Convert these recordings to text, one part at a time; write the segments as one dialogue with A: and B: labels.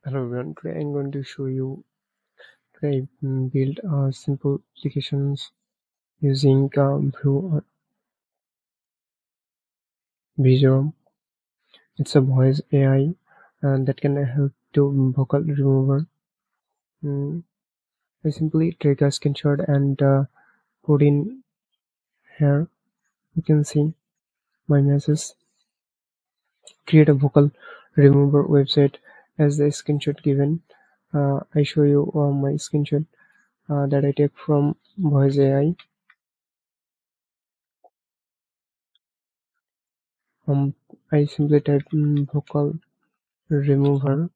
A: Hello everyone, today I'm going to show you today I build simple applications using V0. It's a voice AI that can help to vocal remover. Mm, I simply take a screenshot and put in here. You can see my message. Create a vocal remover website as the screenshot given. I show you my screenshot that I take from voice AI. I simply type vocal remover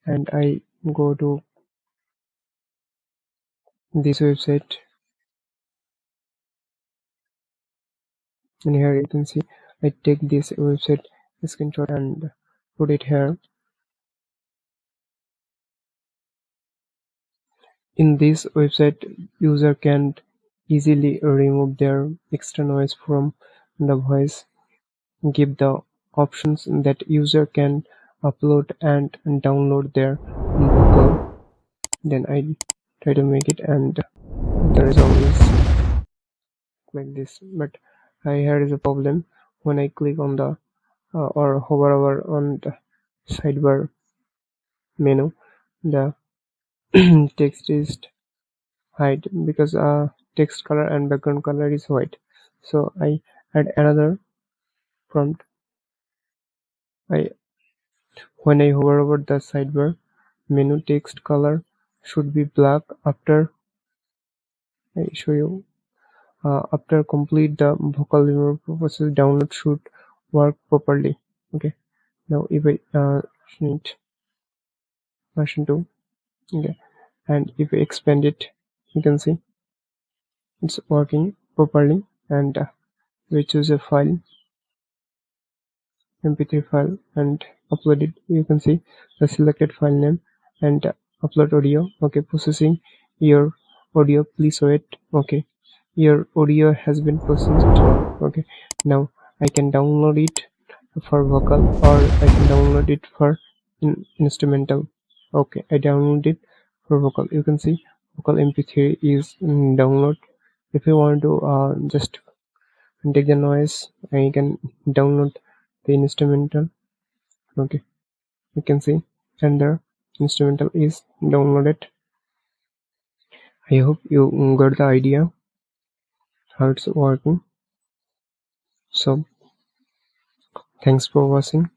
A: and I go to this website, and here you can see I take this website screenshot and put it here. In this website, user can easily remove their extra noise from the voice, give the options that user can upload and download their vocal. Then I try to make it, and the result is like this. But here is a problem. When I click on the or hover over on the sidebar menu, the text is hide because text color and background color is white. So I add another prompt. When I hover over the sidebar menu, text color should be black. After I show you, after complete the vocal removal process, download should work properly. Okay. Now if I need version 2, okay, and if I expand it, you can see it's working properly. And we choose a file, mp3 file, and upload it. You can see the selected file name and upload audio. Okay, processing your audio, please wait. Okay, your audio has been processed. Okay, now I can download it for vocal, or I can download it for instrumental. Okay, I download it for vocal. You can see vocal mp3 is download. If you want to just take the noise, I can download the instrumental. Okay, you can see, and the instrumental is downloaded. I hope you got the idea how it's working. So thanks for watching.